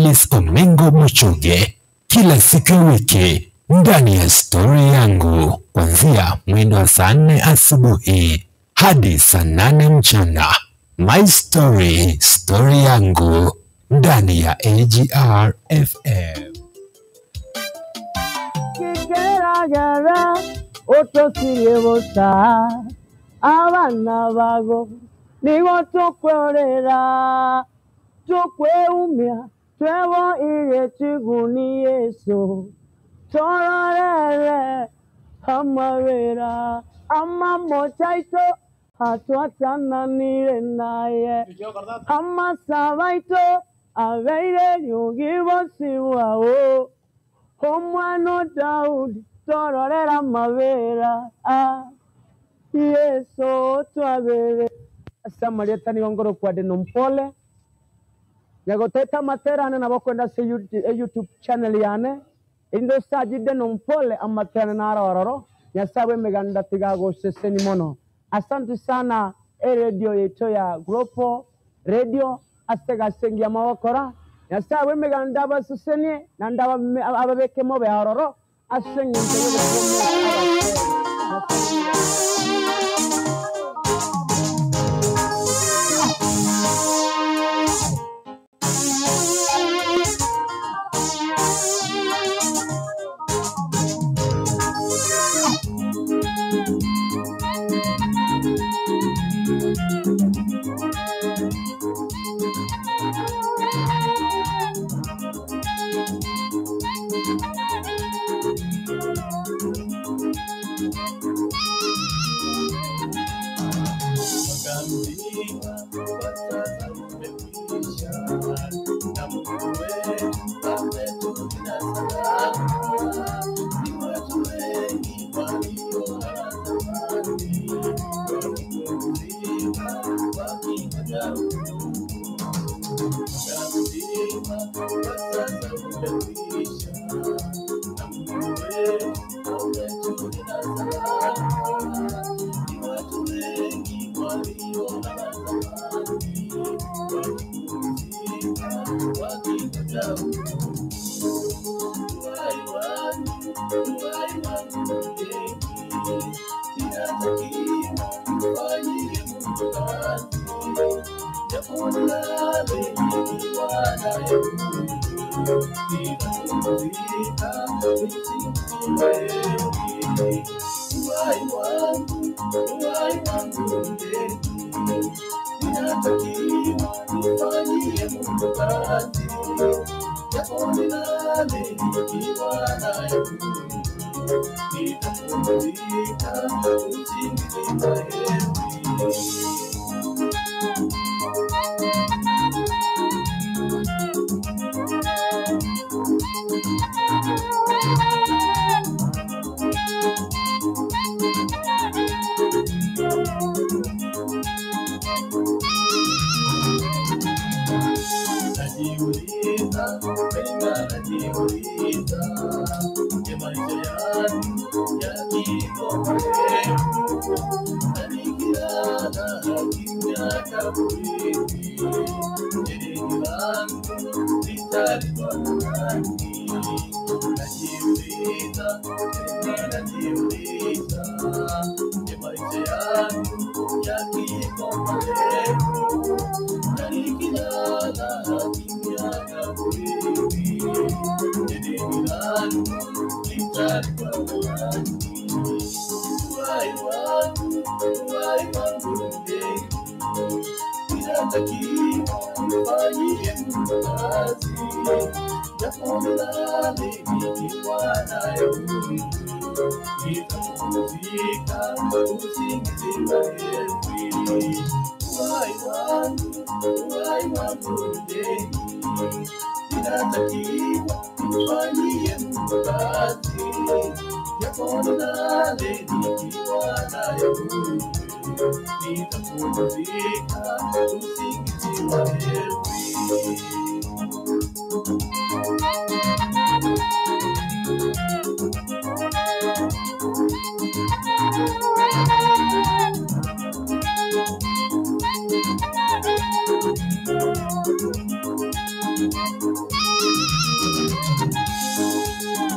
Phyllis Omengo Muchuge kila siku ya wiki ndani ya Story Yangu kuanzia mwendo wa saa 4 asubuhi hadi saa 8 mchana. My Story, Story Yangu ndani ya AGR FM. Kigeragera otosirebosa abana bago nibo tokwerera tokweumya twebo ile chiguni Yesu tororere amawera amamochaito hatuatananire naye amasabaito abeire yugibosiwao omwana Daudi tororera amabera Yesu twabere Samaria tani ongoro kwa denompole yagoteta materane na bakwenda se YouTube channel yane indo saji denompole amaterane na arororo yasabe meganda tigago seseni mono. Asante sana radio yetu ya Glopo Radio astega sengia mawakora yasabe meganda baseseni na ndaba ababeke mobe aroro asengi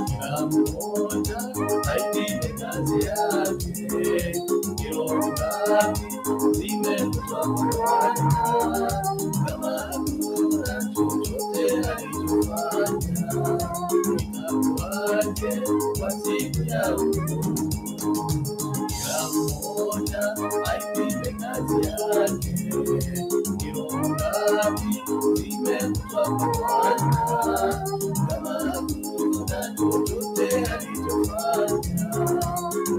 kila mmoja aitende kazi yake. Kilo ngapi zimetoka kwa Bwana, kama hakuna chochote alichofanya, itakuwaje kwa siku ya hukumu? Kila mmoja aitende kazi yake. Kilo ngapi zimetoka kwa Bwana, kama hakuna chochote alichofanya,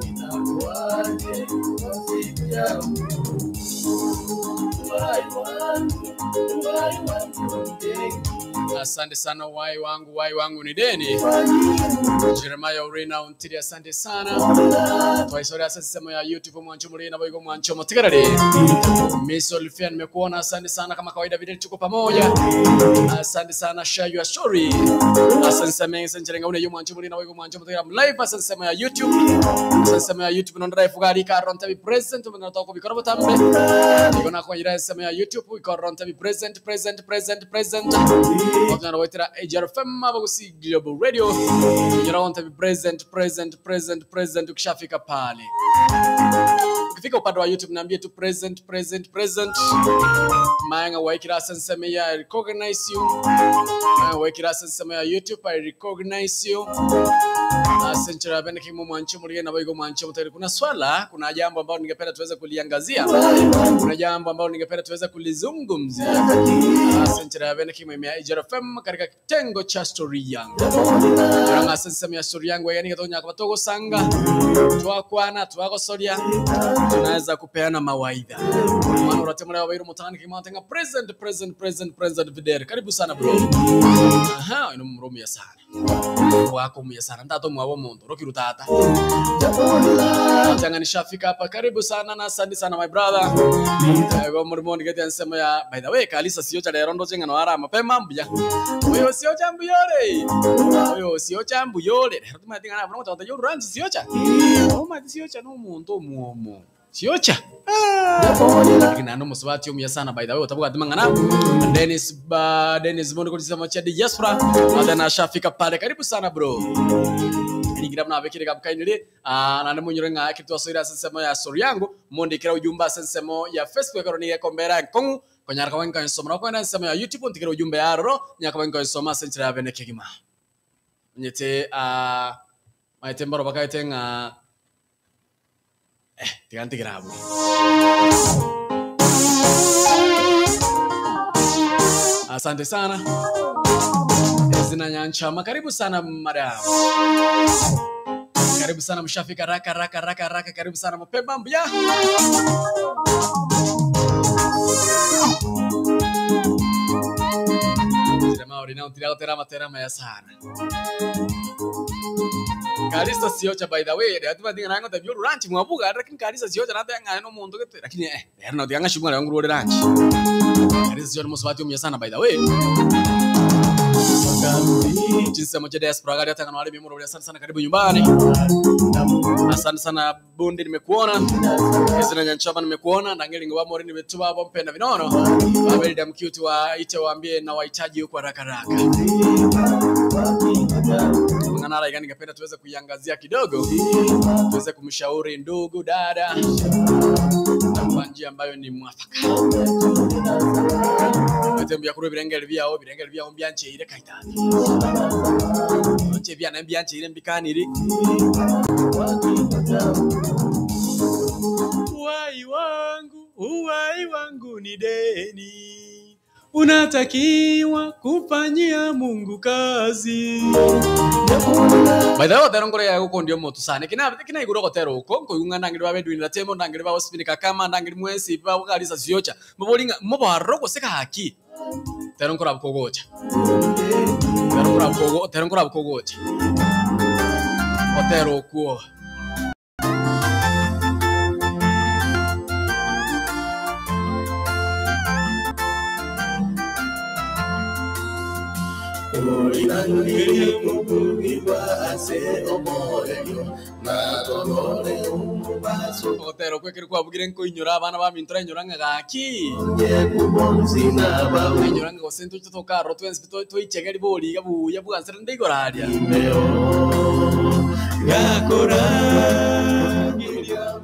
itakuwaje kwa siku ya hukumu? Uhai wangu ni deni. Asante sana uhai wangu ni deni. Jeremiah Urena untiri asante sana. Twaisore asante sema ya YouTube mwancho mulina boigo mwancho motigarare. Miss Olifia nimekuona asante sana kama kawaida vile tuko pamoja. Asante sana share your story. Asante sana senjerenga une yo mwancho mulina boigo mwancho motigarare live asante sema ya YouTube. Asante sema ya YouTube non drive gari ka ronta bi present mna toko bikoro botambe. Ikona kwa ira sema ya YouTube ko ronta bi present. Wakana waitira AJRFM abagusi Global Radio. Nyiraonta bi present ukishafika pale. Ukifika upande wa YouTube niambie tu present. Maanga waikira senseme ya recognize you. Maanga waikira senseme ya YouTube I recognize you. Asenchera bende kimu mwancho muri na boigo mwancho mutari. Kuna jambo ambalo ningependa tuweze kuliangazia. Kuna jambo ambalo ningependa tuweze kulizungumzia. Asenchera bende kimu ya AJRFM katika kitengo cha story yangu. Yaranga senseme ya story yangu yani katonya kwa togo sanga. Twakwana twagosoria. Tunaweza kupeana mawaidha. Maana uratemura wabairu mutani kimatenga present videre. Karibu sana bro. Aha, ino mromi ya sana. Wako mya sana ndato mwa bomondo rokirutata. Tanga nishafika hapa karibu sana na asante sana my brother. Go murmoni gete ansema ya by the way kalisa siocha lero ndo chenga no ara mapema mbya. Oyo siocha mbuyole. Rutuma tinga na bro tata yo ranzi siocha. Oma siocha no muntu muomo. Siocha. Kina no muswati umya sana by the way utabuka timangana. Dennis Mondo kulisema cha diaspora. Adana shafika pale karibu sana bro. Ningira mna bekire kabukainire nane munyorenga kitu asoira sensemo ya story yangu mondikira ujumba sensemo ya Facebook karoni yakombera kongu konyaraka wenga nsoma na kwenda sensemo ya YouTube ndikira ujumbe ya roro nyaka wenga nsoma senchira ya bene kigima nyete maitembaro bakaitenga tiganti grabo. Asante sana. Ezina Nyanchama karibu sana madam. Karibu sana mshafika raka karibu sana mapema mbya. Sema orina untira terama ya sana. Kalisa siocha by the way, atuma dinga nango tabyo ranch mwabuga lakini kalisa siocha nata ngana no muntu gete lakini erno dianga shimwa yangu ro ranch. Kalisa siocha muswati umya sana by the way. Jinsi moja diaspora gari hata kana wale mimi mro sana karibu nyumbani. Asante sana Bundi nimekuona. Ezina Nyanchama nimekuona na ngeli ngwa mori nimetuba hapo mpenda vinono. Babeli dam cute wa ite waambie na wahitaji huko haraka. Ngana igani ngapenda tuweze kuiangazia kidogo. Tuweze kumshauri ndugu dada kwa njia ambayo ni mwafaka. Matembea kuru birengeli vya ombianche ile kaitani. Onche vya na ombianche ile mbikaniri. Uhai wangu ni deni. Unatakiwa kufanyia Mungu kazi. By the way, terongore ya huko ndio moto sana. Kina iguro kotero huko. Koyunga nangiri babedu ni temo nangiri ba hospitali kama nangiri mwesi ba kalisa siocha. Mbolinga mbo haroko seka haki. Terongora bukogocha. Terongora bukogocha. Otero kuo. Ulinangelia kukugiwa ase omoyo na tolole umubaso Otero kwe kirikuwa bugire nko inyura abana ba mintura inyuranga gaki kubonzina bawe inyuranga go sento to karo twense to ichegeri boli gabu ya bugansera ndigoraria yakora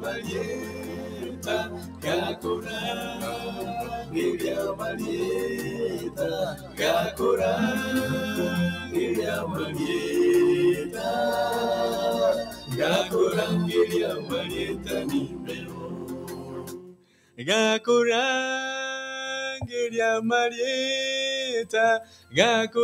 Marieta yakora Marieta yakora Marieta yakora Marieta nimero Gakurangiria Marieta Marieta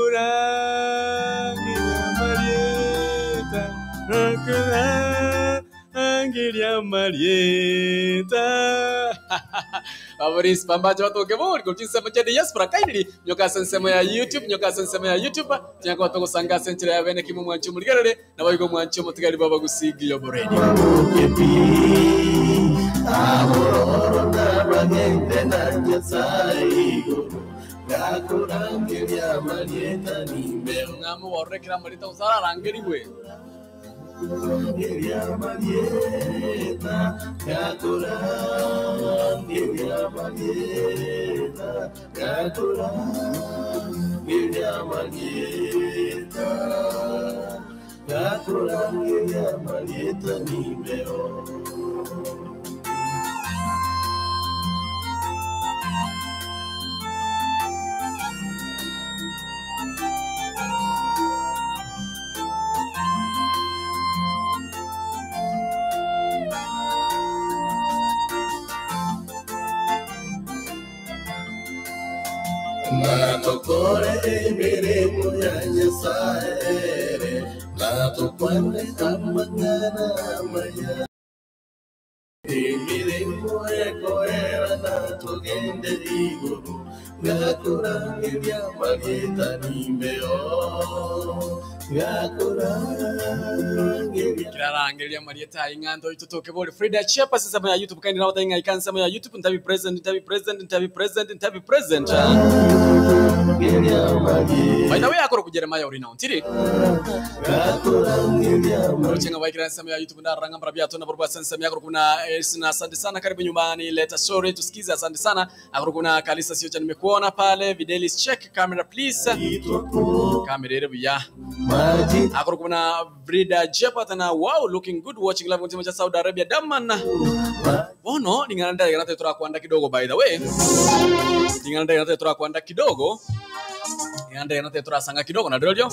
Gakurangiria Marieta Favoris pambacho watu kebori kutinsa machadi yes para kaini nyoka sensemo ya YouTube cyangwa watu kusanga sentre ya bene kimu mwanchu muligarere na bayigo mwanchu mutigari baba gusigyo boredi Ahoro na bagende na nyasai Gakurangiria Marieta nimero ngamu warekera Marieta usara rangeriwe Gakurangiria Marieta Gakurangiria Marieta Gakurangiria Marieta Gakurangiria Marieta nimero Natokore emiremu ya Nyasaye Natokwane amangana maya Emiremu ekoera natogende iguru Gakurangiria Marieta nimero Gakurangiria kirarangiria Marieta ingando itutoke bori Frida Chepa sasa ya YouTube kandi nawo tainga ikansa ya YouTube ntabi present By the way akoro kugera maya uri now ntiri Uchenga waikira nsema ya YouTube ndaranga mbarabia tuna borba sensa ya akoro kuna Elsina asante sana karibu nyumbani leta story tusikize asante sana akoro kuna Kalisa sio cha nimekuona pale Videlis check camera please camera ile ya akoro kuna Frida Chepa tana wow looking good watching live on cha Saudi Arabia damana Bono ningalanda yanate tura kuanda kidogo by the way ningalanda yanate tura kuanda kidogo Yanda yanate tura sanga kidogo na dolyo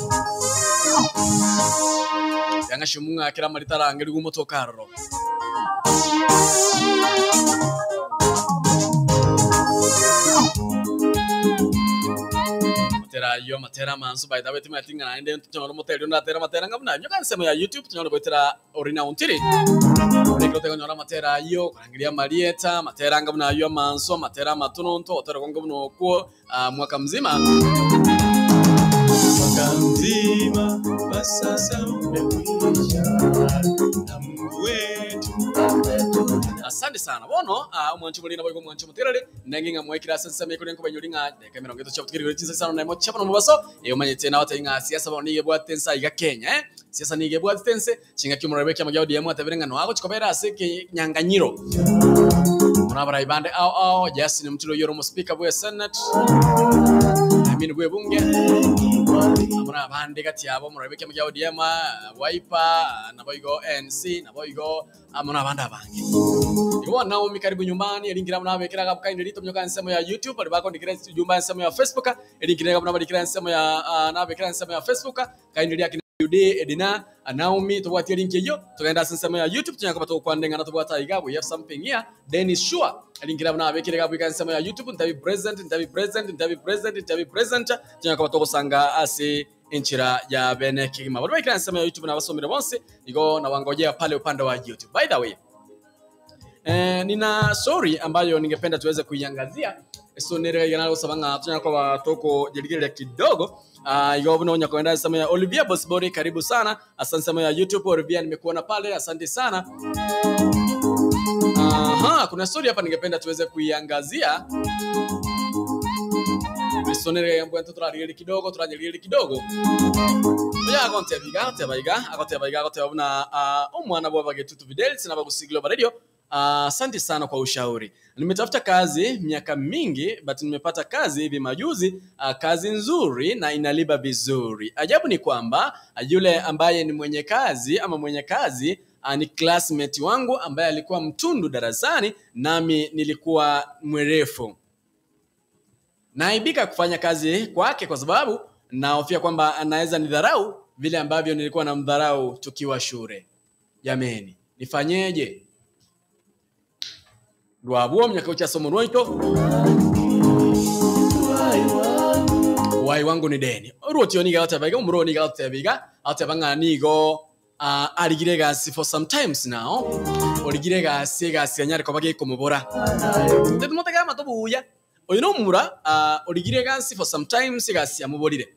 Yanga shimunga kila Marieta ngeli gumoto karro matera mansu by the way timatinga na ende tunaona motero na matera ngamna nyoka nsema ya YouTube tunaona boitera orina untiri Niko tego nyora matera yo kurangiria Marieta matera ngamna yo manso matera matunonto otero ngamno ko mwaka mzima basasa umekwisha na Mungu wetu asante sana bono umwanchu mulina boyiko mwanchu muterere nanginga mwekira sensa mekore nko banyolinga kamera ngeto chabutikiri chinsa sana na mocha no mubaso umanyete na watainga siasa bano nige bwa tensa iga Kenya siasa nige bwa tense chinga kimurabeke amajawdi ya mwatabirenga no ago chikobera aseke nyanganyiro munabara ibande au yes ni mtilo yoro speaker bwa senate amini bwe bunge amuna bande kati yabo murabeke amajawdi ya Wiper na boygo NC na boygo amuna banda bangi Iwa Naomi karibu nyumbani elingira mna bekira kabukaini lito mnyoka nsemo ya YouTube alibako ndikira jumba nsemo ya Facebook elingira mna bekira nsemo ya na bekira nsemo ya Facebook kaindiria kina Jude Edina Naomi tubwati link yo tukaenda nsemo ya YouTube tunyaka bato kwandenga na tubwata igabo we have something here then is sure elingira mna bekira kabukaini nsemo ya YouTube ntabi present tunyaka bato kusanga asi inchira ya bene kigima bado bekira nsemo ya YouTube na basomera bonse igo na wangojea pale upande wa YouTube by the way nina story ambayo ningependa tuweze kuiangazia sonere yanalo sabanga tunya kwa watoko jeligele kidogo igo buno nya kwenda sema ya Olivia Bosbori karibu sana asante sana ya YouTube Olivia nimekuona pale asante sana kuna story hapa ningependa tuweze kuiangazia sonere mbwento turarigeri kidogo turanyerigeri kidogo ya akonte biga na umwana bwa bagetutu Fidelis na bagusigilo radio. Asante sana kwa ushauri. Nimetafuta kazi miaka mingi but nimepata kazi hivi majuzi, kazi nzuri na inalipa vizuri. Ajabu ni kwamba yule ambaye ni mwenye kazi ni classmate wangu ambaye alikuwa mtundu darasani nami nilikuwa mwerefu. Naibika kufanya kazi kwake kwa sababu nahofia kwamba anaweza nidharau vile ambavyo nilikuwa namdharau tukiwa shule. Jameni, nifanyeje? Dwabuo mnyakaucha somo rwito. Wai wangu ni deni. Ruotio niga otabiga, umro niga otabiga, otabanga nigo arigire gasi for sometimes now. Origire gasi anyari ko bage kumubora. Tetmotega matobuya. Oyino mura origire gasi for sometimes gasi amuborire.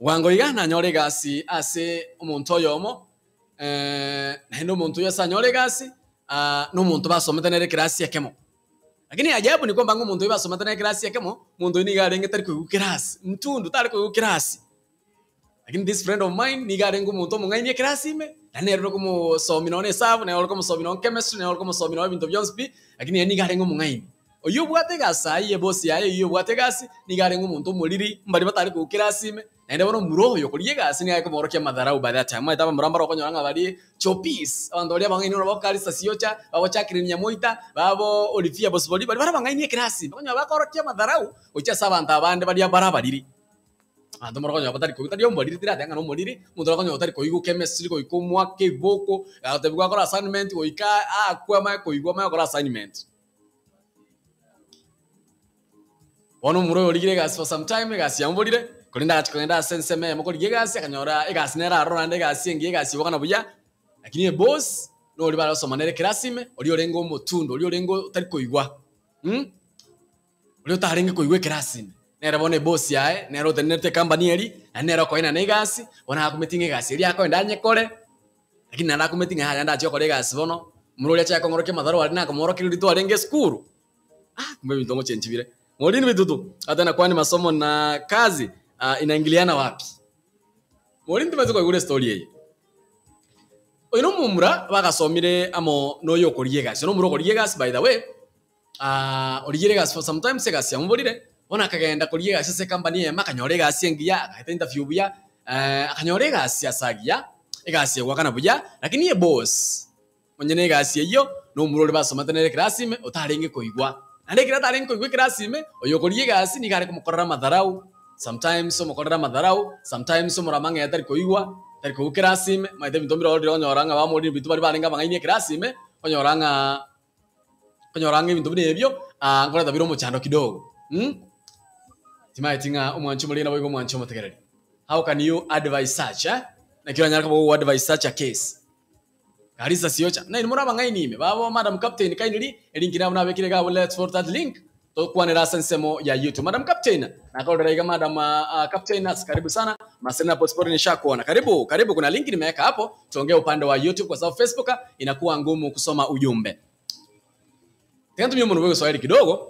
Wango iga na nyore gasi ase umuntu oyomo nendo umuntu yasa nyore gasi n'umuntu basometa nere class yakemo. Lakini ajabu ni kwamba umuntu basometa nere class yakemo muntu ni garenge tari ku class mtundu tari ku class. Lakini this friend of mine ni garenge umuntu mungaini class ime na nero como somino ne sabu ne como somino chemistry ne como somino bintu byonspi lakini ni garenge mungaini. Oyo bwate gasa ye boss yaye yo bwate gasi ni garenge umuntu muliri mbari batari ku class ime. Nende bono muroho yokoliye gasi ni ayiko morokia madharau by that time. Mwa itaba muramba roko nyoranga bari chopis. Abandoria bangaini no bakari sasiocha, babo chakiri nyamoita, babo Olivia Bosboli bari bangaini klasi. Bakonya bakorokia madharau, ucha sabanta abande bari barabariri. Ando moroko nyabatari ko bitari omboliri tira tanga no moliri, mundora ko nyotari ko igu chemistry ko ikomwa ke boko, atebwa ko assignment ko ika akwa ma ko igwa ma ko assignment. Wono muro oligire gasi for some time gasi yambolire. Kulinda senseme moko ligasi akanyora egasi nera ronande gasi ngiye gasi wakana buya lakini boss no oli bala soma nere klasime oli orengo motundo oli orengo tari koigwa oli otarenge koigwe klasime nera bone boss yae nera tenete company eri nera koina negasi ona akumetinge gasi eri ako ndanye kore lakini nara akumetinge haya nda choko legasi bono muroli acha kongoroke madharo ali na komoro kilito arenge skuru kumbe bitongo chenchibire ngolini bitutu atana kwani masomo na kazi inaingiliana wapi? Morinti maze kwa gure story ye. Oyino mumura bagasomire amo noyo koriye gasi. No muro koriye gasi by the way. Origire gasi for sometimes gasi amborire. Ona kagenda koriye gasi se company ya makanyore gasi ngiya akahita interview buya. Akanyore gasi asagiya. Egasi wakana buya lakini ye boss. Monyene gasi yo no muro basomata nere klasime otarenge koigwa. Ande kira tarenge koigwa klasime oyo koriye gasi ni gare kumukorera madharau. Sometimes somo kodera madharau, sometimes somo ramanga yatari koigwa, tari ko klasime, maite mitombira odi onyoranga ba modi bitu bari barenga bangaine klasime, onyoranga bintu binebyo, ngora tabiro mu chando kidogo. Timaitinga umwanchi muri na bogo mwanchi mutegereri. How can you advise such na kila nyaraka bo advise such a case? Karisa siocha. Na imura bangaine ime, babo madam captain kainili, elinkina mna bekire ga let's for that link. Kwa ni rasa nsemo ya YouTube. Madam Captain, nakodera madam Captain, karibu sana. Masena Potsport nishakuona. Karibu kuna link nimeweka hapo. Tuongee upande wa YouTube kwa sababu Facebook inakuwa ngumu kusoma ujumbe. Tena tumie mwana Swahili kidogo.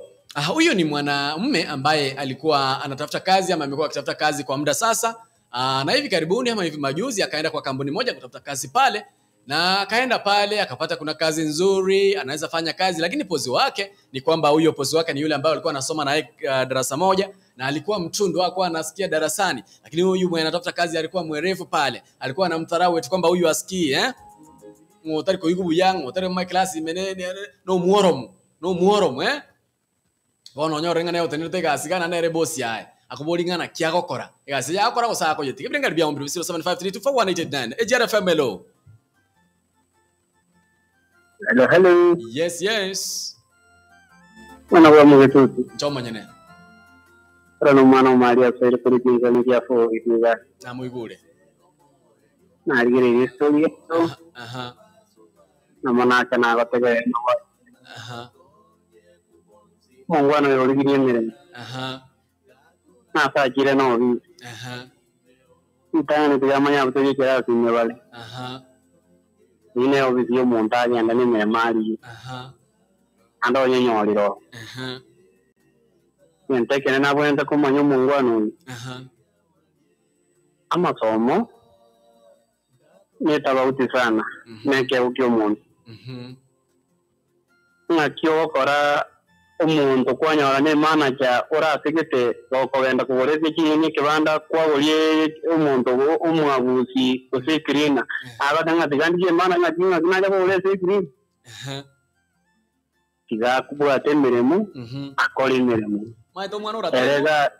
Huyo ni mwanamume ambaye alikuwa anatafuta kazi ama amekuwa akitafuta kazi kwa muda sasa. Na hivi karibuni ama hivi majuzi akaenda kwa kampuni moja kutafuta kazi pale. Na kaenda pale akapata kuna kazi nzuri, anaweza fanya kazi lakini pozi wake ni kwamba huyo pozi wake ni yule ambaye alikuwa anasoma naye darasa moja na alikuwa mtundu wako anasikia darasani lakini huyu mwenye anatafuta kazi alikuwa mwerefu pale, alikuwa anamdharau eti kwamba huyu asikii motari ko yugu yang motari my class menene no muorom bono nyorenga ne otenete gasi kana nere boss yae akubolingana kya gokora gasi ya gokora gosako yeti kibrenga bya 0753241889 EJRFM hello. Hello. Yes. Mwana wa mwetutu. Choma nyene. Rano mwana mali ya sere kuri kinga ni ya fo ikiga. Na muigure. Na aligere story. Na mana kana gotega no. Mongwana yo ligire mere. Na sa kire no vi. Itani pia manya butoje kira sinne wale. Nine obizio montaña andani me mali. Ando nyoriro. Nyentekene nabwente kumanya omungwano amasomo netabauti sana nekeukia omuntu ng'akio okora omuntu kwanyora n'emana kya orasigete okogenda kugoreza ekinyonyi kibanda kwagorie omuntu omwabusi osekirina abaganga tigandi emana ng'akinga kinaja kugoreza ekirina tigakubwata emirimo akora emirimo maito mwana urato erega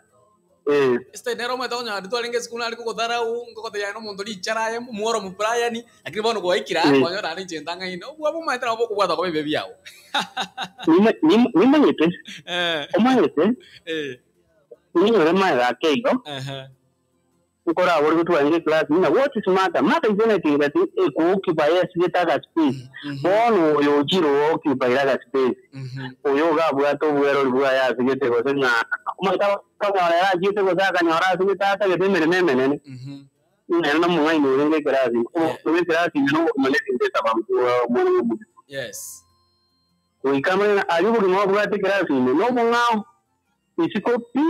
este nero maito nya ndito alinge sikuna aliko kudharau ngoko ya no muntu licharaye muoro mu Brian akiri bono goikira kwanyora ari jendanga ino bwabo maito nabo kubwata ko bebe byao nimanyete omanyete ninyore mara keigo ukora abori kutwange class nina what is matter is anything that occupy that space bono yo jiro occupy that space oyo gabwa to bwero bwa ya sigete ko senya umata ko ya jite ko saka nyora sigeta ta gete meme nene nina mo ngai no nge class o class no mane sigeta ba mo yes uikamana ayubu no bwa te class no ngao isikopi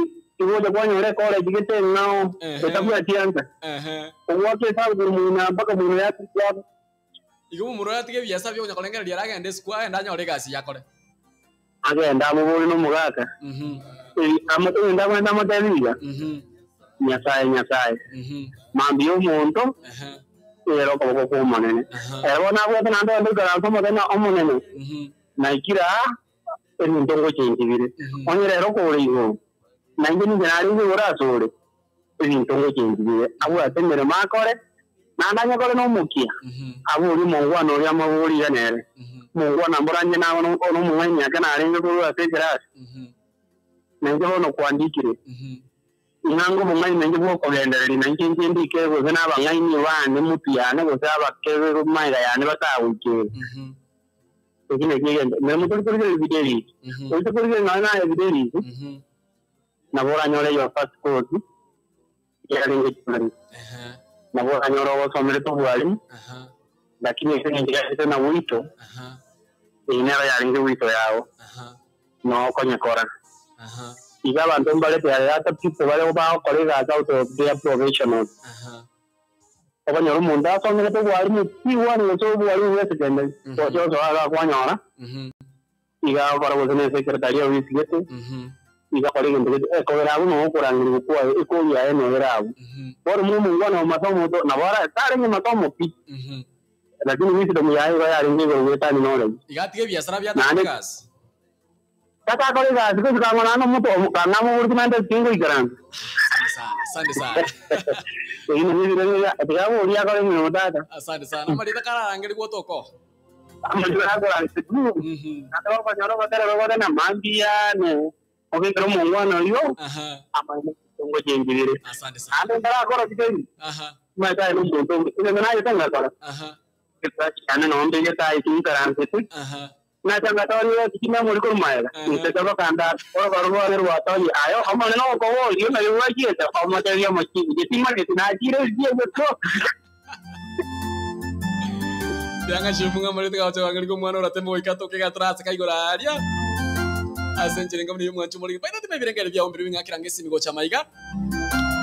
iwoja kwanyore college gete ngao etakuwa tianza owoke sabu muna mpaka muna yako kwa igo muro yatige byasa byo nyakolengera lyaraga ende square ndanya ole gasi yakole agenda mu buli no mugaka amato ndamwenda matabiga nyasaye mambi omuntu ero ko monene bona bwo nando ndugara nsomo tena omonene naikira ndongo chenjibire onyere ero ko ligo nange ni janari ngora sore ndongo chenjibire abo atemere makore nandanya kore no mukia abo uri mongwano ya maburi ya nere mongwana mburanye nawo no mumwanya kana arenga ko ategera nange hono kwandikire inango mumwanya nange bwo kogendereri nange ndike go na bangai ni bane mutiyane go saba kebe rumaira yani batawuke kine kigende me mutori kuri bideli oito kuri na bideli na bora nyore yo first course ya ringe chari na bora nyore wo somere to bwali lakini ese ngira na wito inera ya ringe wito yao no konya kora iga bantu mbale te hata tipo bale ba kolega out of their professional okanyora umuntu asomere to bwali ni tiwani wo bwali we secondary so aga kwanyora iga bara wo ne secretary of isgete iga kolega ndege ko era uno kurangiri kwa iko ya eno era bora mu ngwana masomo to na bora tare ni masomo pi lakini wisi ndo yayi ya ringe go weta ni nore iga tige biashara bya takas kata kolega siku kangona no muto kana mu urtimande tingo igaran asante sana ini ni ndio ya atiga uri akore ni mutata asante sana mali takara angeli go toko amali ko siku kata ko nyoro batara ro na mambia ne oke kero mongwana yo amali tingo jengire asante sana ando ndara ko tikeni mata no muto ina na yeta ngara kita kana no mbege tai tin karan se na changa tawani yo tikina muri ko maera nitaka kanda ko barwa ner watali ayo amane no ko yo na yo yeta amata ya machi jetima ke na jire die beto Tianga shifunga mali tika wacha ngari ko mwana uratembo ikato ke gatrasa kai goraria asenjere ngamni mwanchu muri paita time birengere bya ombiri ngakira ngesi migo cha maiga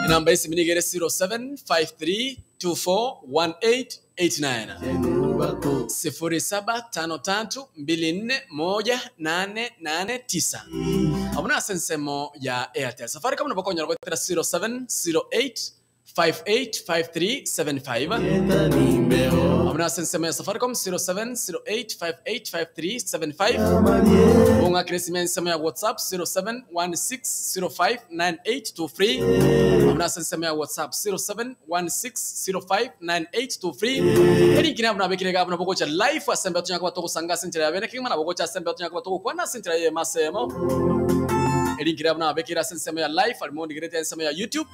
inamba isi minigere 0753241889 0753241889 abuna sensemo ya Airtel Safari kama unapokonya kwa 0708535375 abuna sensemo ya Safaricom 0708585375 bunga kresimen sema ya WhatsApp 0716059823 abuna sensemo ya WhatsApp 0716059823 eri kina abuna bekire ga abuna bokocha live asembe tunya kwa toko sanga sentra ya bene kima na bokocha asembe tunya kwa toko kwana sentra ya masemo eri kina abuna bekire sensemo ya live almondi grete sensemo ya YouTube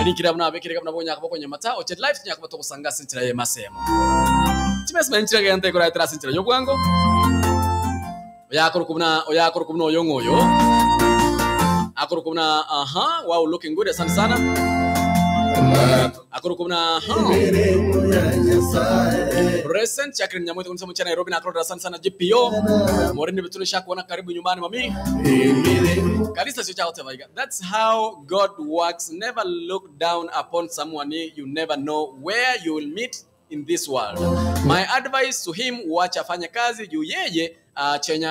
eri kina abuna bekire ga abuna bonya kwa bokonya mata oche live tunya kwa toko sanga sentra ya masemo chimesema nchira ga yante kora tra sentra yo kwango oyakoro kubna oyongoyo akoro kubna wow looking good asante sana Akurukuna imirimo ya Nyasaye. Present chakri nyamwete kunisa mchana Nairobi na akroda sana GPO. Morini betulisha kuona karibu nyumbani mami. Kalisa sio chao tevaiga. That's how God works. Never look down upon someone. You never know where you will meet in this world. My advice to him, wacha afanye kazi juu yeye chenye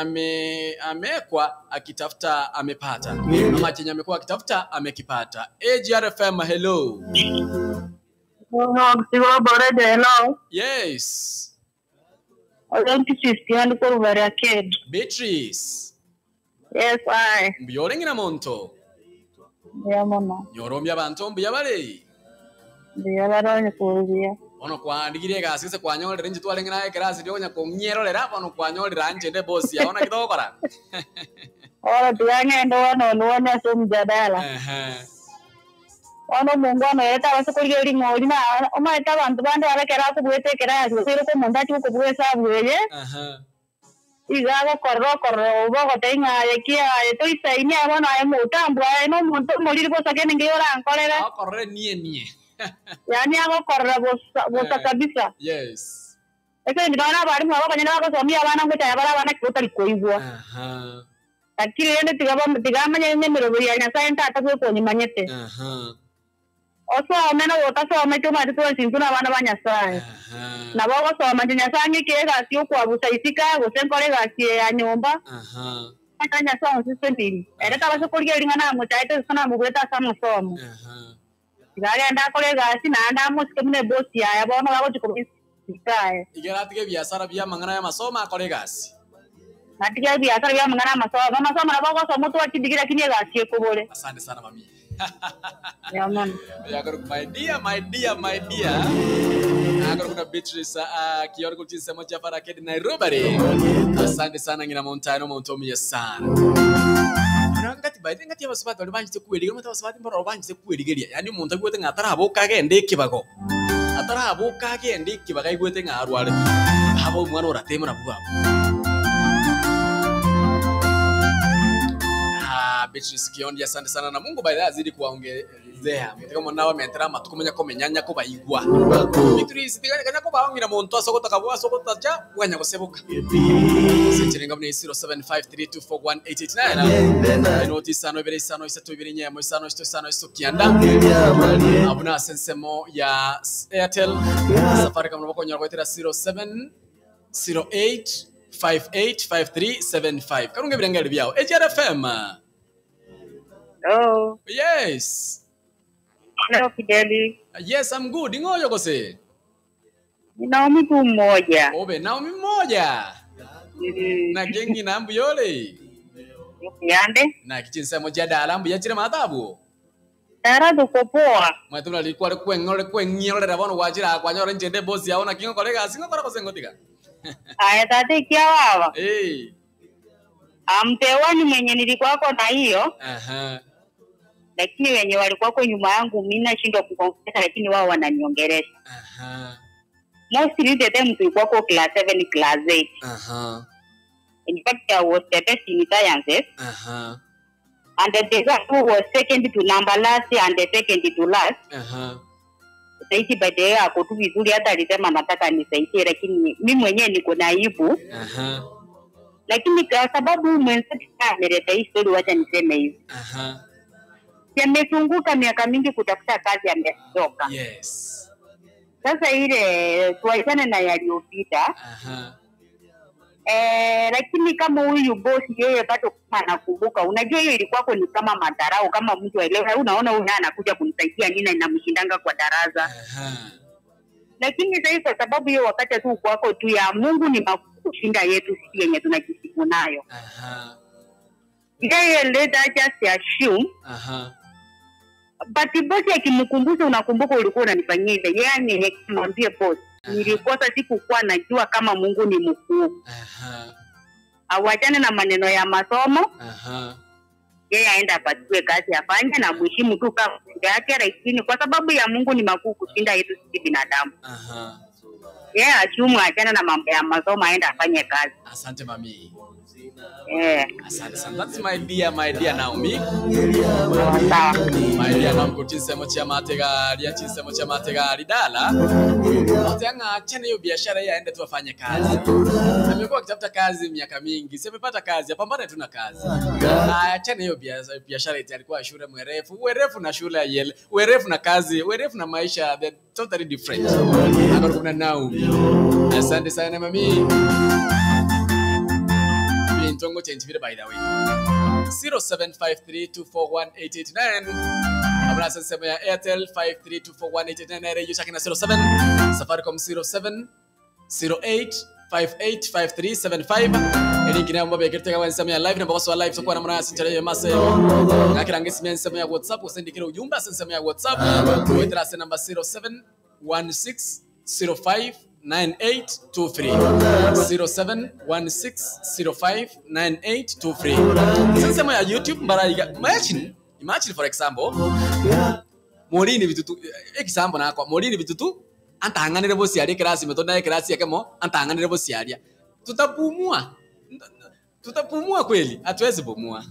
amekwa akitafuta amepata. Ama chenye amekuwa akitafuta amekipata. AGRFM, hello. Hello. Yes. Beatrice. Yes, I. Mbiyole ngina monto. Yeah, mama. Nyorombya bantu mbiya bale. Mbiya barone kurubiya. Ono kwandigire gasise kwanyolera nje twale ngina ekrasi dyonya komnyerolera ono kwanyolera nje nde boss yaona kitokora. Ora tuyangendo wano so mjadala. Ono mungwana eta basokolye lingoli na omaita abantu bande balekera kubwete kerasi sero ko mondati ko kubwesa bweye. Igago korro obo tenga yekia eto isaini abana ay mutambwa eno muntu moliri ko sakene ngiyora ankolera. Korre nie. Yani ago korra bosa kabisa. Yes. Ese ndana bari mwaba kanyana ko somi abana ngo tayabara abana kutali koibwa. Akiri ende tigamanya nemero buri ya Nyasaye ntata ko nyimanyete. Oso amena wota so ameto mari to sinzuna abana ba Nyasaye. Na bago so amanje Nyasaye kega sio kwa busaisika go senkore gasie ya nyomba. Ata Nyasaye sisendiri. Era tabaso kurya lingana mutaite sana mugweta sama somo. Gari anda kolega asi na anda musike mune boss ya bono bago chikumisikae. Igeratike biashara bya mangana ya masoma kolega asi. Natika biashara bya mangana masoma na bago so mutu akidigira kinie gasi ekobole. Asante sana mami. Ya man. Ya karo my dear. Agora kuna Beatrice kioro kutinsa moja para kedi Nairobi. Asante sana ngina montano montomi sana. Ngati baite ngati abasabati bali banjite kuweliga mata abasabati mbara banjite kuweligeria yani umuntu agwete ngatara aboka gende kibago atara aboka gende kibaga igwete ngarwale habo umwana uratema nabuba Beatrice Kiondi, asante sana na Mungu baada azidi kuwaongezea mtaka mwanao ameentera matukumenya komenyanya ko bayigwa Beatrice tiganya ko baongira muntu asokota kabwa sokota cha wanya kosebuka Sitiringa mne 0753241889 notisa no bere sano isa tubiri nyemo sano sto sano sto kianda abuna sensemo ya Airtel Safaricom no bakonya ko 0708585375 karunge birengere byao AGRFM. Oh. Yes. Hello, Fideli. Yes, I'm good. Ngoyo kose. Naomi tu mmoja. Obe, Naomi mmoja. Na gengi na ambu yole. Yande? Na kichinsa moja dala ambu yachire matabu. Tara dukopoa. Mwatuna likuwa kwenyole rabono wajira kwanyore njende boss yaona kingo kolega asingo kora kosengo tiga. Aya tate kia wawa. Eh. Amtewani mwenye nilikuwako na hiyo. Lakini wenye walikuwako nyuma yangu mimi nashindwa kukonfesa lakini wao wananiongelesha. Mostly the time tulikuwako class 7 class 8. In fact I was the best in sciences. And the guy who was second to number last and the second to last. Saiti baadaye ako tu vizuri hata alisema nataka nisaidie lakini mimi mwenyewe niko na aibu. Lakini kwa sababu mwenzetu ameleta hii story wacha niseme hivi. Yamezunguka miaka mingi kutafuta kazi amechoka. Yes. Sasa ile tuachane na yaliyopita. Lakini kama huyu boss yeye bado anakumbuka. Unajua hiyo ilikuwa ni kama madharau kama mtu aelewe unaona huyu anakuja kunisaidia nini na inamshindanga kwa darasa. Lakini sasa kwa sababu hiyo wakati tu kwako tu ya Mungu ni kushinda yetu sisi yenye tunajisifu nayo. Yeye later just assume. But boss akimkumbusha unakumbuka ulikuwa unanifanyia hivi. Yaani mwambie boss nilikosa sikukuwa najua kama Mungu ni mkuu. Awachane na maneno ya masomo. Yeye aenda apatiwe kazi afanye na mheshimu tu kama yake lakini kwa sababu ya Mungu ni makuu kushinda yetu sisi binadamu. Yeye achumu achana na mambo ya masomo aenda afanye kazi. Asante mami. Asante sana. That's my dear Naomi. Sawa. My dear Naomi kuchinsemo cha mategali, chinsemo cha mategali dala. Otanga achane hiyo biashara yeye aende tu afanye kazi. Amekuwa akitafuta kazi miaka mingi. Si amepata kazi, apambane tu na kazi. Achane hiyo biashara eti alikuwa shule werefu na shule yele. Werefu na kazi, werefu na maisha, they're totally different. Akoro kuna Naomi. Asante sana mami. Ntongo change vile by the way. 0753241889. Abra sema ya Airtel 53241889 radio chaki na 07 Safaricom 0708585375. Eli kina mambo ya kirtega wa sema ya live na boss wa live sokwa na mwana sinchara ya mase. Ngakira ngisi sema ya WhatsApp usendikira ujumbe sema ya WhatsApp. Wetra se number 0716059823 0716059823. Sasa ya YouTube mbaraga imagine for example Molini bitutu example na kwa Molini bitutu antanganire bosi ali class metonda class yake mo antanganire bosi ali tutapumua kweli hatuwezi pumua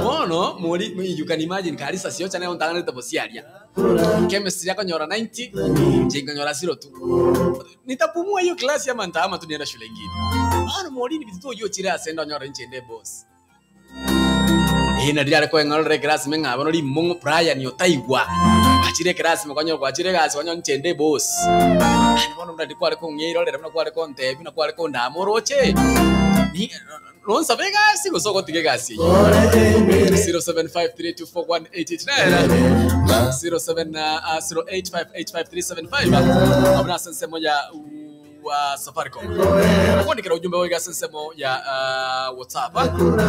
mono Moli you can imagine kalisa sio chana antanganire bosi ali chemistry yako nyora 90 jinga nyora 0 tu nitapumua hiyo class ya mantama tu nienda shule nyingine mono Molini bitutu hiyo chira asenda nyora nchende boss ina dia ko ngol class menga bono ri mongo praya ni otaigwa achire class mekonyo kwa achire gas konyo nchende boss bono ndadi kwa ko ngiro le na kwa ko ntebi na kwa ko ndamoroche ni non sabega sigo soko tige gasi 0753241889 0708585375 abna sense moja wa Safaricom. Kuandika ujumbe wega sensemo ya WhatsApp.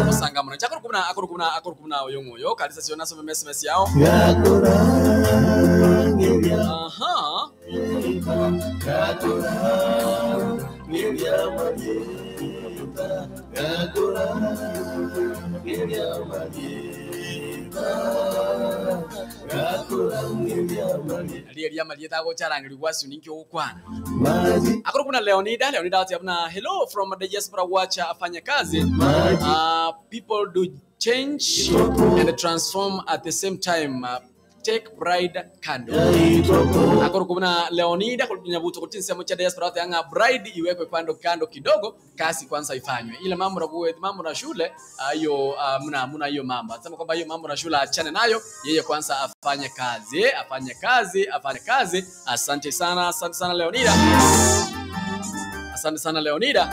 Osanga mwana chakuru kuna oyongoyo kalisa siona so SMS yao. Aha. Aliye malieta go charangiri wasi ninki okwana. Akoro kuna Leonida watabna hello from the diaspora watcher afanya kazi. People do change and transform at the same time. Take bride candle. Akoro kuna Leonida kunyabuto kutinsa mocha diaspora yanga bride iwekwe kando kidogo kasi kwanza ifanywe. Ile mambo na shule hiyo mna hiyo mambo. Sema kwamba hiyo mambo na shule achane nayo, yeye kwanza afanye kazi. Asante sana Leonida. Asante sana Leonida.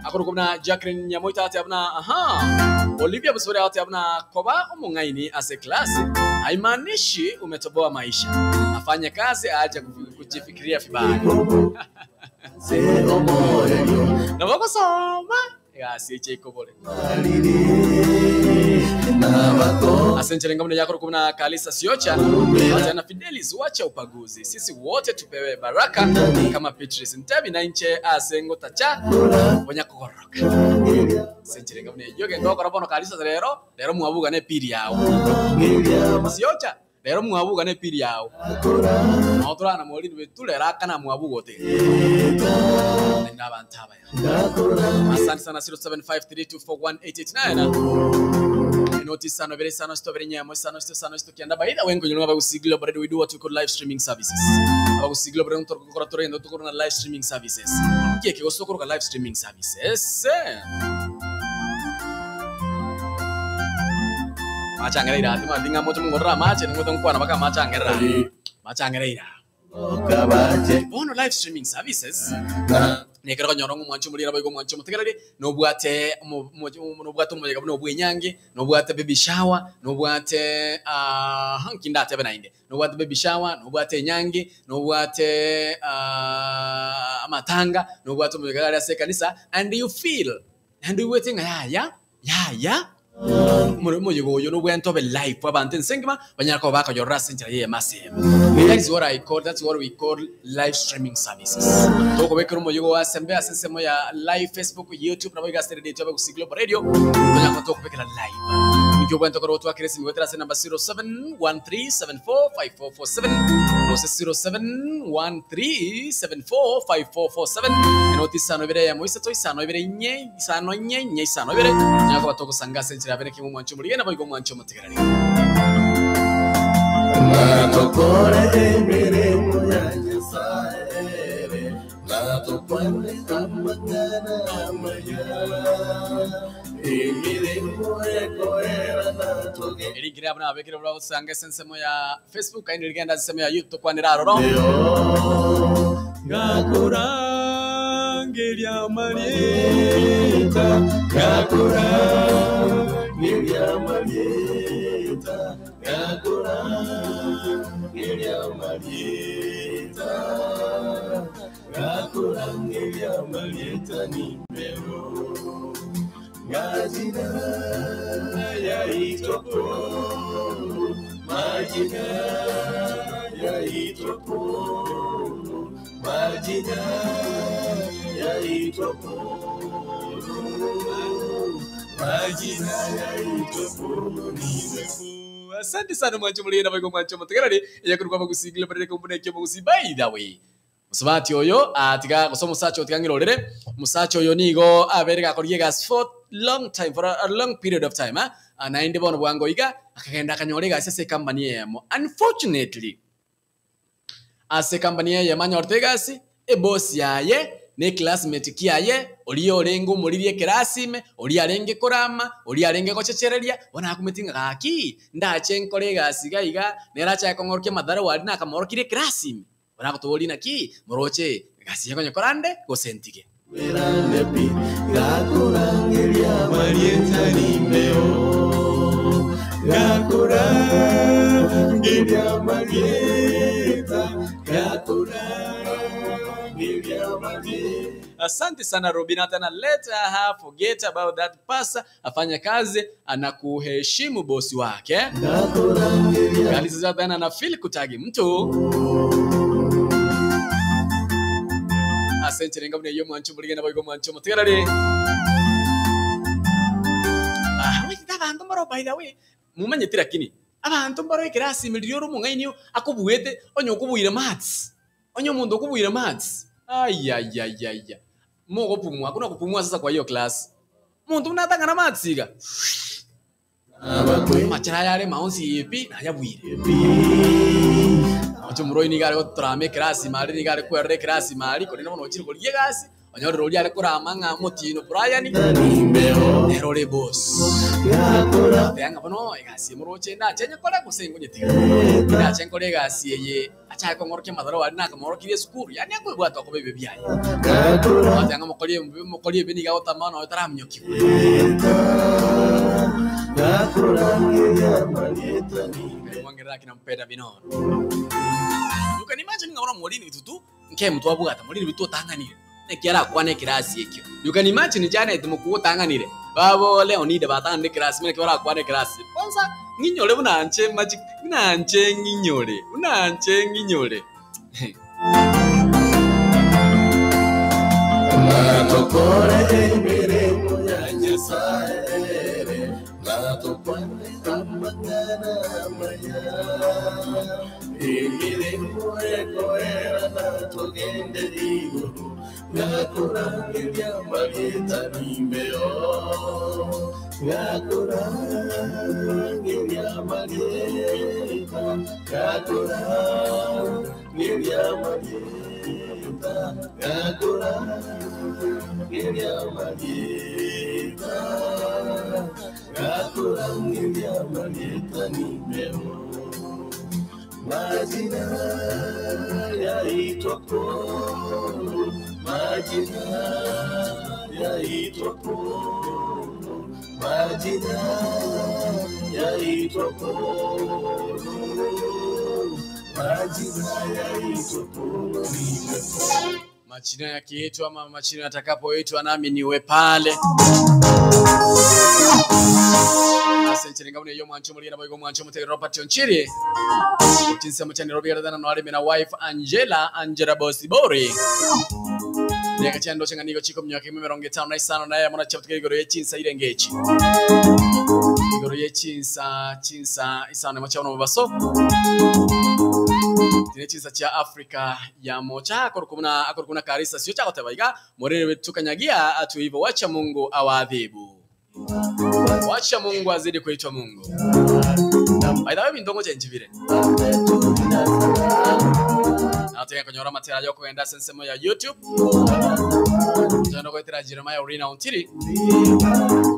Akoro kuna Jacqueline Nyamoita atabna Olivia Busore atabna koba umungaini as a class haimaanishi umetoboa maisha. Afanye kazi aache kujifikiria vibaya. Na wako soma si cheko bole. Asante ngambo yako kuna Kalisa Siocha na Fidelis wacha upaguzi. Sisi wote tupewe baraka kama Petrus Ntabi na nche asengo tacha bonya kokoroka. Asante ngambo yoge ndoko rabono Kalisa lero muabuga ne piri yao. Siocha lero muabuga ne piri yao. Otora na Molini betulera kana muabugo te. Nda bantaba ya. Asante sana 0753241889. Notice sana very sana sto very nyamo sana sto kianda baida wengo nyuma ba usiglo but we do what we call live streaming services. Ba usiglo but to koratora ndo to na live streaming services. Kike go sokoro ka live streaming services. Machangeira atima dinga moto ngorra mache ngoto nkwana baka machangeira. Bono live streaming services. Nekero nyorongo mwanchu mulira bayigo mwanchu mutegerere no bwate umuyega no bwenyange no bwate baby shower no bwate hankinda tebe nainde no bwate baby shower no bwate nyange no bwate amatanga no bwate umuyega ya sekanisa and you feel and you waiting ya Muyo no bwento be live abantu nsengima banyako baka yo rasenjira ye massive. That's what we call live streaming services. Toko bekero muyo wa sembe asensemo ya live Facebook, YouTube na boga stere date ku Siglo Radio. Banyako toko bekera live. Thank you kwento kwa watu kiresi mwetera sena namba 0713745447 ose 0713745447 enoti sano ibere ya moisa to isano ibere nye isano ibere nyako batoko sanga senchira bere kimu mwancho muri na boygo mwancho mutegerani Natokore emere muyanya saere natokwane amagana amaya emere muekoera natoge eri kire abana abekire bra sanga sensemo ya Facebook kandi rigenda sensemo ya YouTube kwanira roro Gakurangelia Marieta Gakurangelia Marieta Gakurangelia Marieta Gakurangelia Marieta nimero Majina ya itoko Majina ya itoko Majina ya itopolo Majina ya itopolo nimefu. Asante sana mwancho muri na boygo mwancho mutegerani yakuruka bagusigile bare ko mboneke mugusi by the way musabati oyo atiga gusoma musacho tigangirorere musacho oyo nigo aberega koriye gas for long time, for a long period of time na inde bono bwango iga akagenda kanyorega ase company yemo. Unfortunately ase company ye manyortegasi e boss yaye ne classmate kiaye oli orengo muririe classime oli arenge korama oli arenge gochechereria bona akumetinga gaki ndache nkore gasi gaiga neracha kongorke madara wali na kamorokire classime bona gotoli naki moroche gasi yakonye korande gosentige Meranepi Gakurangelia Marieta nimeo Gakurangelia Marieta Gakurangelia Marieta. Asante sana Robina tena let her forget about that pasa afanya kazi anakuheshimu bosi wake kali sasa tena na feel kutagi mtu asante ngabune yo mwancho muri na boygo mwancho muterare wita bantu mbaro by the way mumenye tirakini abantu mbaro ikirasi miliyoro mungainyo akubuwete onyo kubuire maths onyo mundu kubuire maths ayayayaya mogo pumua hakuna kupumua sasa kwa hiyo class muntu unatanga na matsiga machara yale maonsi yepi na yabwire ocho muroi ni gare otrame class mali ni gare kwere class mali ko nino nochiri ko liegasi onyo roli ale kuramanga motino Brian erole boss yanga bono egasi muroche na chenye kora kusengo nyetiga na chenye kora egasi ye acha ko ngorke madaro wali na kamorokire school yani ko bwato ko bebe byaye yanga mokoliye beni ga otamana otaramnyoki mwangera kina mpeda binono you can imagine ngora molini bitutu nke mtu abugata molini bitu tanganire nekiara kwane kirasi ekyo you can imagine jana etumuku tanganire babo Leonide batande kirasi mene kiara kwane kirasi kwanza nginyole bunanche magic nanche nginyole unanche nginyole Natokore emere muyanya saere natokwane amagana amaya emere muekoera natogende iguru Gakurangelia Marieta nimeo Gakurangelia Marieta Gakurangelia Marieta Gakurangelia Marieta Gakurangelia Marieta nimeo Majina ya itopolo Majina ya itopolo Majina ya itopolo Majina ya itopolo Majina yakiitwa ama majina yatakapoitwa nami niwe pale. Asante ngabune yo mwancho muri na boygo mwancho mute Robert Onchiri. Tinsa mchani Robert dana no ali na wife Angela Bosibori. Neka chando chenganiko chiko myaka 50 naye mwana chaptuka igoro yechinsa irengechi. Igoro yechinsa isana machaona baso. Tine chinsa cha Afrika ya mocha akorukuna karisa sio chako tabaiga morere tukanyagia atu hivyo wacha Mungu awaadhibu. Wacha Mungu azidi kuitwa Mungu. Baida wewe ndongo chenji vile. Nataka kunyora matera yoko enda sensemo ya YouTube. Jana kwa tira Jeremiah Orina Untiri.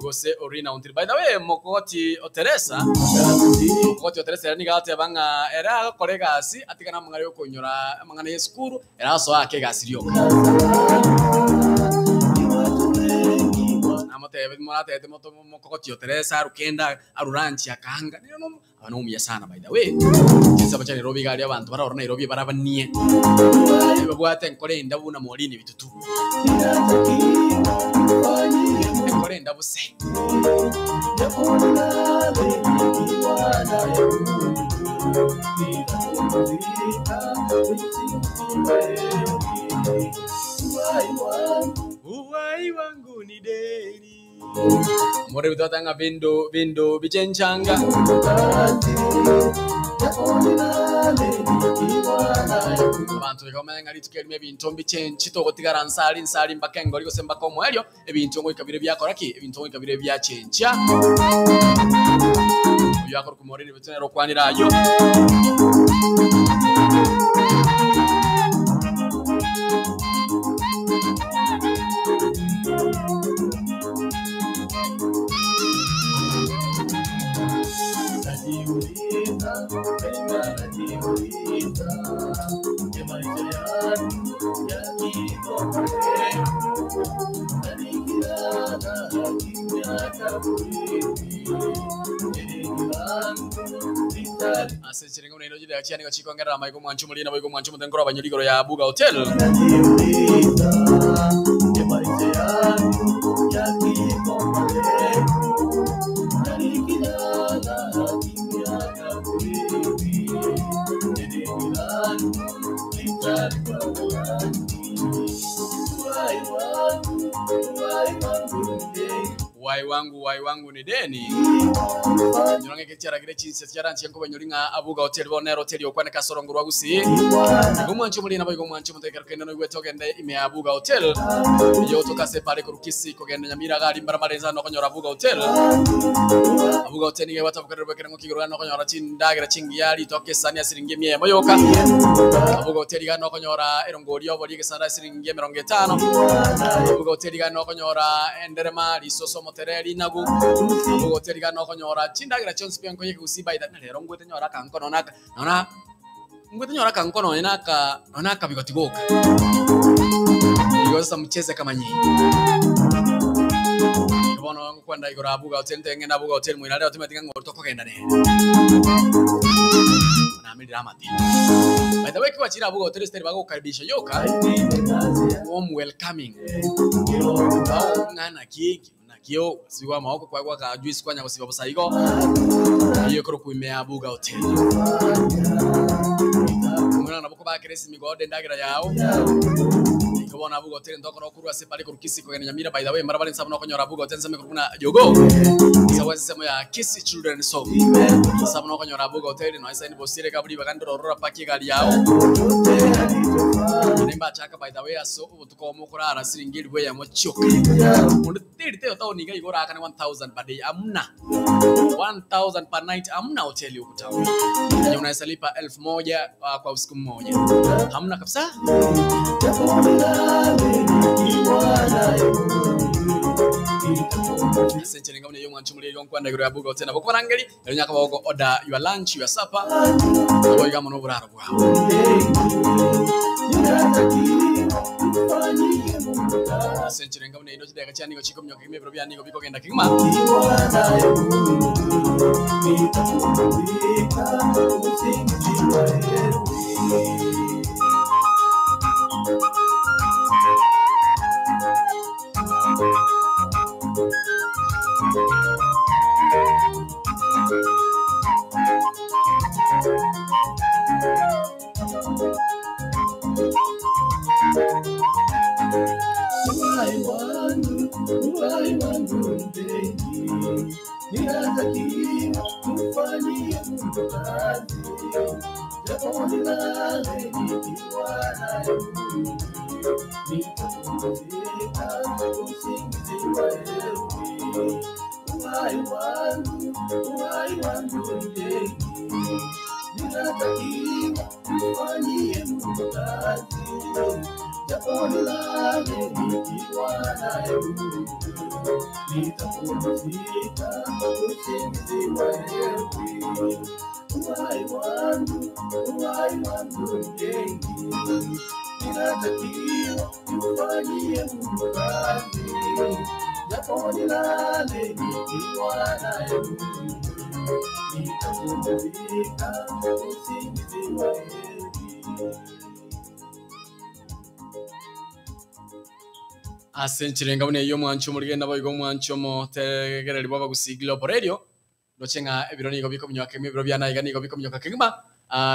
Gose Orina Untiri. Baida wewe mokoti oteresa. Mokoti oteresa yani gate banga era kolega asi atikana mangari yoko nyora mangana yeskuru era so ake gasiriyo. Amate murate ete moto mokoti oteresa rukenda aruranchi akanga. Nino abanumya sana by the way. Kinsa bacha Nairobi gali abantu barora Nairobi barabaniye. Babwate nkore ndabuna molini bitutu. Nkore ndabuse. Uwai wangu ni deni. More bitotanga bindo bichenchanga. Abantu bekomanya ngari tukelime bintu mbichenchito gotigara nsali mbakengo liko semba komo elyo ebintu ngo ikabire byakoraki ebintu ngo ikabire byachencha. Uyu akora kumorire bitonero kwanirayo. Asecheringa muneno jide achiani gachiko ngara maiko mwanchu mulina boiko mwanchu mutengora banyoligoro ya Buga Hotel. Wai wangu ni deni. Nyonge kechara gire chinse cyaranchi yanko banyolinga Abuga Hotel bonero hotel yokwane kasorongo rwagusi. Gumwanchu mulina boiko mwanchu mutekera kenda no gwetogende ime Abuga Hotel. Yo tokase pale kurukisi kogenda nyamira gali mbaramareza no konyora Abuga Hotel. Abuga Hotel ni watavukarira bekera ngo kigoro no konyora chindagira chingiyali tokesani asiringe mye moyoka. Abuga Hotel ga no konyora erongori obori gesara asiringe 50. Abuga Hotel ga no konyora enderema lisoso motereri nagu. Abuga Hotel ga no konyora chindagira chonsi penko yeke usiba ida lero ngwete nyora kankono naka nona ngwete nyora kankono naka bigotigoka. Yosa mcheze kama nyinyi. Bono wangu kwanda igoro Abuga Hotel tengena Abuga Hotel mwinale otimetinga ngorto kogenda ne. Na mimi dramati. By the way kwa chira Abuga Hotel steri bago karibisha yoka. Warm welcoming. Ngana kiki na kio siwa maoko kwa ka juice kwanya kusiba busaigo. Iyo koro kuimea Abuga Hotel. Mwana naboko ba kresi migode ndagira yao. Ikabona Abuga Hotel ndokoro kurwa sepale kurukisi kogenda nyamira by the way marabale nsaba no konyora Abuga Hotel nsame kuruna jogo. Sawa sema ya Kiss Children Song. Saba no konyora Abuga Hotel no isa ni bosire kaburi bagandoro rora paki gali yao. Nemba chaka by the way aso utukomo kurara siringiri bwe ya mochoka. Mundu tirite otawoniga igora akana 1000 per day amna. 1000 per night amna hotel ukutawa. Unaweza lipa 1000 kwa usiku mmoja. Hamna kabisa. Senche ninga mune yomwanchu muri yonkwa ndagiro Abuga Hotel nabo kwarangeli nyaka bako order your lunch your supper abo igamo no buraro bwawe. Senche ninga mune ino chideka chani go chiko mnyoka kimebro bya nigo biko genda kigma. uhai wangu mpenzi, ninatakiwa kufanyia Mungu kazi, japo nilale nikiwa naye Mungu, nitapumzika usingizi wa heri. Uhai wangu mpenzi, ninatakiwa kufanyia Mungu kazi, japo nilale nikiwa naye Mungu, nitapumzika usingizi wa heri. Uhai wangu mpenzi, ninatakiwa kufanyia Mungu kazi, japo nilale nikiwa naye Mungu, nitapumzika usingizi wa heri. Asenchirenga bune yo mwancho murigenda boyigo mwancho mo tegereri baba gusigilo por radio dochenga ebironi go biko mnyoka mibiro byana igani go biko mnyoka kingba.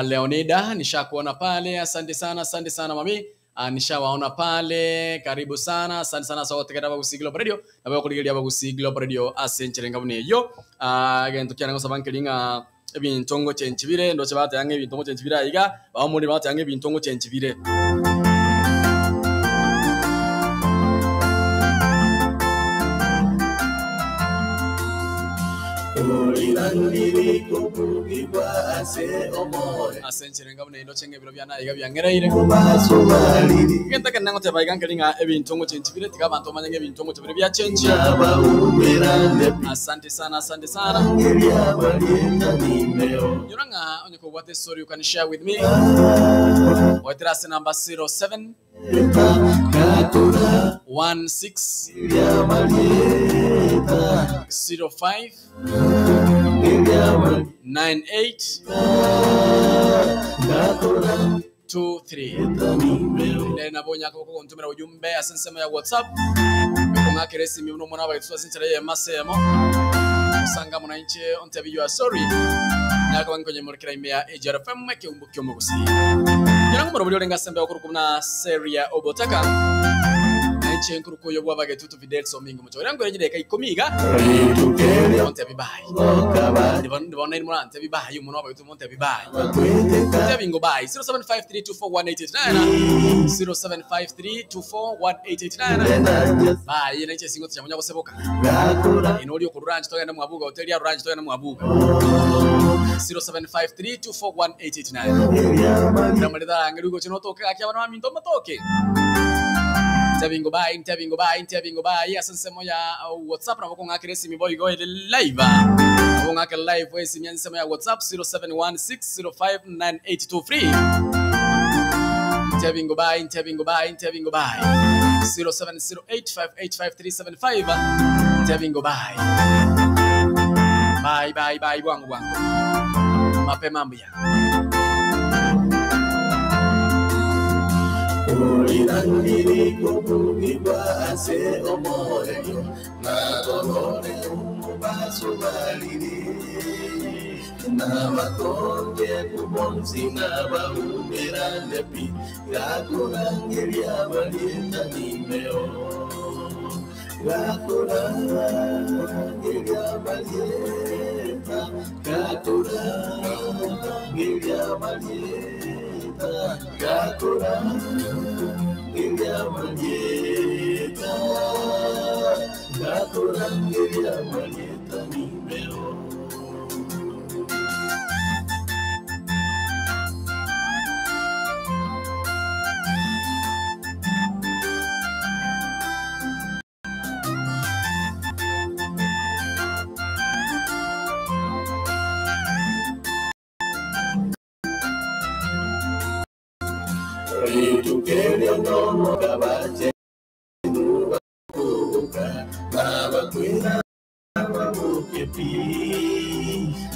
Leonida nishakuona pale, asante sana mami. Nishawaona pale, karibu sana, asante sana sote kada bagusigilo por radio na bako kuligeria bagusigilo por radio. Asenchirenga bune yo again tukiana ngo sabankelinga ebintongo chenchibire ndoche bata yange ebintongo chenchibira iga bamuri bata yange ebintongo chenchibire. Asenchirenga bune ino chenge biro byana iga byangereire genta kana ngote bayigankelinga ebintongo chenchibire tika bantu manyenge ebintongo chibire bya chenchi. Asante sana Yoranga onyeko what story you can share with me. What is number 07 16 05 98 23. Nena bonya ko kuntumira ujumbe asensema ya WhatsApp bikonga keresi mi uno mwana baitwa sinchira ye masemo sanga munanche ontabi you are sorry na kwa kwenye murikira imea EJRFM mweke umbukyo mugusi yangu murubuli olenga sembe okurukumna seria obotaka naiche nkuruko yobwa bagetutu videl so mingi mucho yangu rejide kai komiga ontabi bai ndibona iri murante bibaye umuntu wabaye tumonte bibaye ndabingo bai 0753241889 0753241889 bai naiche singo tyamunya guseboka inori okuranje toyana mwabuga hotel ya ranje toyana mwabuga 0753241889 ndamalida ngiriko chinotoka akyabana maminto matoke Tabingo bye asansemo ya WhatsApp na bokonga kiresi miboy go live bokonga ke live wesi myansemo ya WhatsApp 0716059823 Tabingo bye 0708585375 Tabingo bye bwangu mapema mbia Olirangiri kubugiba ase omore na tolore umubaso baliri na makonge kubonzi na baumira nepi gakurangiri abalinda nimeo gakurangiri abalinda gakurangiri abalinda gakurangiri abalinda gakurangiri abalinda nimeo Tukele nono kabache nuba kuka baba kwina babukepi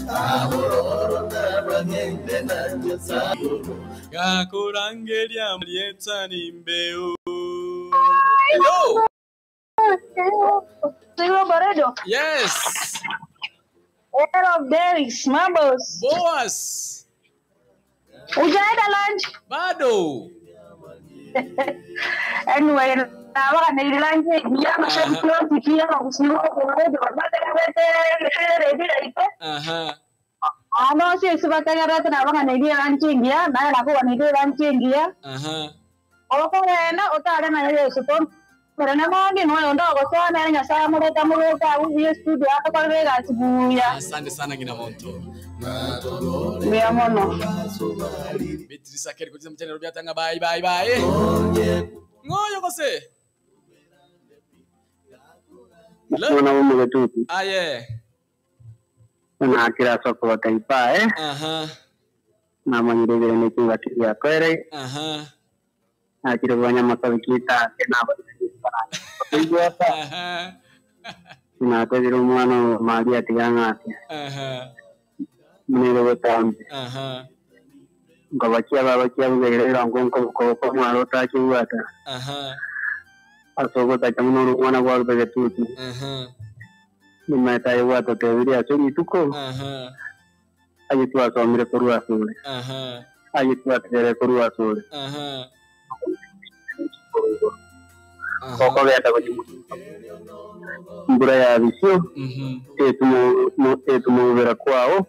abororo na bagende na jasayo gakurangeria mlieta nimbeu. Hello. Sigo Boredo. Yes. Air of Derrick's, Mambos. Boss. Ujaenda lunch? Bado. Anyway, nawa na ilanje dia mashallah tikia kusiwa kwa baba ready ano sih sebagai rata nawa na ilanje dia na aku na ilanje dia oh kok enak otak ada nanya support karena mau di mana ndo ko sana nya sama mereka mereka uji studi apa kalau mereka sebuya asante sana kina Monto ya mono Beatrice akeri kujiza mchana rubia tanga bye ngoyo kose Una umu tutu. Aye. Una akira soko wa taifa Na manyirigire ni kinga kia kwere. Akira wanyama kita kenapa na kwezira umwana mali atigangati muniro wetambi ngo bakia bugere ngo ko mwaro takiwata asogo takamunu mwana kwa bege tutu nimeta yawata tebiri asuri tuko ayitu asomire kurua sule ayitu atere kurua sule koko beta kujimutu mbura ya visio etumu vera kwao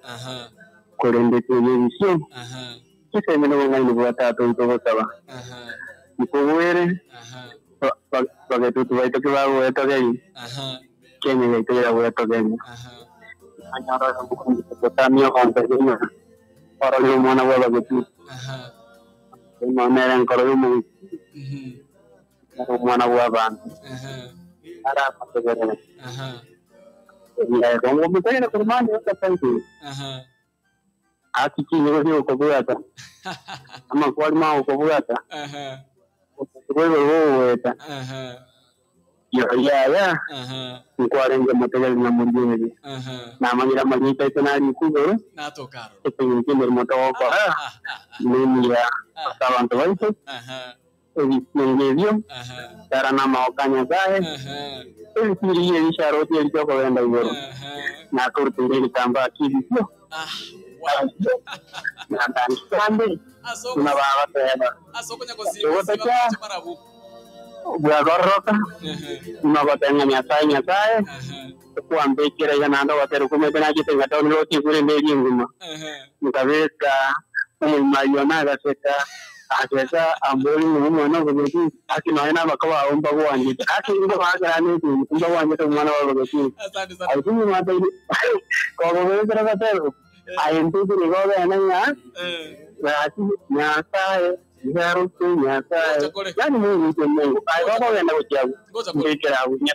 kurende tuye visio kise mino ngai ni bwata to ito saba mkuwere bagetutu baito kibago eto gei kenye gaito ya weto gei anyara mbuku tamio kompenya para yo mona wala betu mona nkoro yo mu mwana wa bantu ara pategere ya gongo mutene kurmani utapanti akiki niwe ukobuyata ama kwalima ukobuyata wewe weta ya nkwarenga mategere na mundini na mangira magita tenali kugo na tokaro tekini moto ko mimi ya sabanto waito Ningevyo cara nama okanya zae ili isharoti iliyoko wenda yoro na kurtinde litamba kibyo na ndani kande na baba tena asoko nyako marabu bwa gorroka na batenga nyasaye kwa mbekira yana ndo watero kumebena kitenga tawo loti kule mbeli nguma mkaveka mayona gaseka akeza amboli mwana wabogeti akinaena bakawa omba wanje akinga bagane umba wanje mwana wabogeti asante sana aitumwe mata ko bogera batero ayentu kuroga enanya basi nyasaye yaro tu nyasaye yani mungu mungu ai baba wenda kuchagu ngekera unya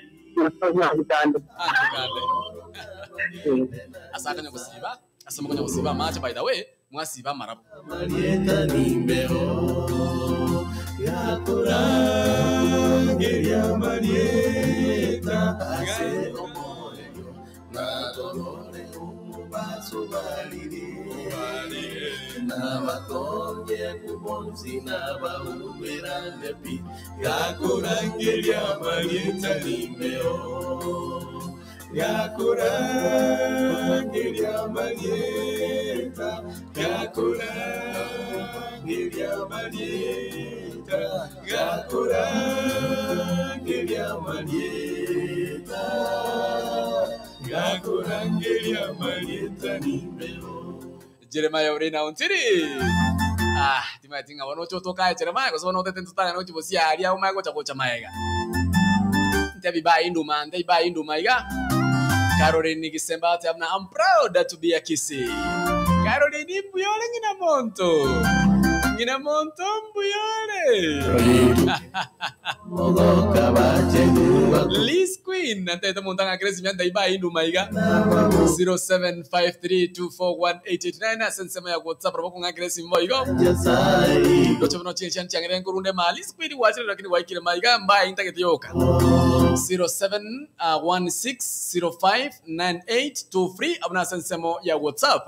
asante asante kusiba asema kwenye kusiba match by the way mwasiba marabu Marieta nimero yakurangeria Marieta asero moyo na dolore umubaso baliri na batonye kubonzi na baumera nepi yakurangeria Marieta nimero yakurangeria Marieta yakurangeria Marieta yakurangeria Marieta yakurangeria Marieta nimero Jeremiah urina untiri timatinga wanocho toka Jeremiah kwa sababu note tutana no chibosia alia umago chakocha maega ntabi ba induma maiga Caroline Gisembate amna I'm proud to be a Kisi Caroline Mbuyole ngina monto Mbuyole Liz Queen nante ita montanga kresi mianda iba indu maiga 0753241889 sensema ya WhatsApp roboko nga kresi mboigo Docho no chencha changere ngurunde ma Liz Queen watire lakini waikire maiga mbai intagete yoka 0716059823 abuna sensemo ya WhatsApp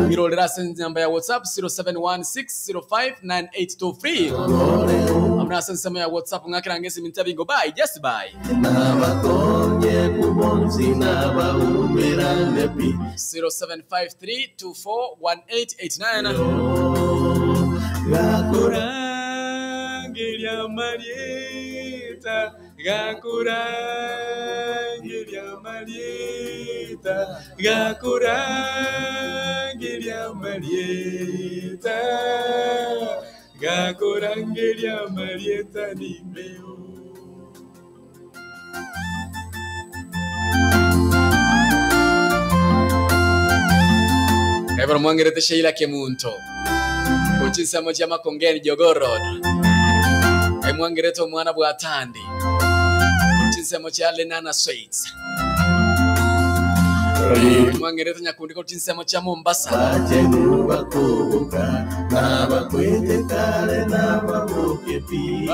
mirolera sensema ya WhatsApp 0716059823 abuna sensemo ya WhatsApp ngakira ngesi mintabingo bye just bye 0753241889 Gakurangiria Marieta, Gakurangiria Marieta, Gakurangiria Marieta, Gakurangiria Marieta nimeo. Ebro mwangerete Sheila Kemunto kuchisamo cha Makongeni Jogorod mwangerete mwana bwatandi kuchisamo cha Lenana Sweets mwangerete Nyakundi kuchisamo cha Mombasa Achenuba kubuka nabakwete kale nababukepi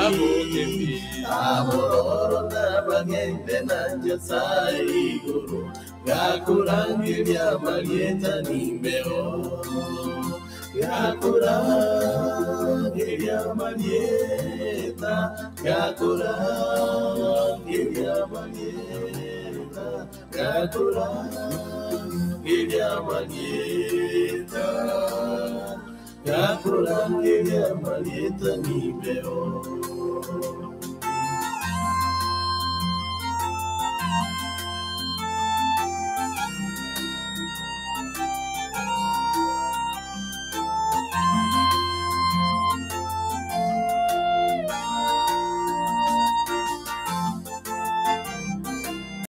amororo nabagende nanjasa iguru Gakurangiria Marieta nimeo Gakurangiria Marieta Gakurangiria Marieta Gakurangiria Marieta Gakurangiria Marieta nimeo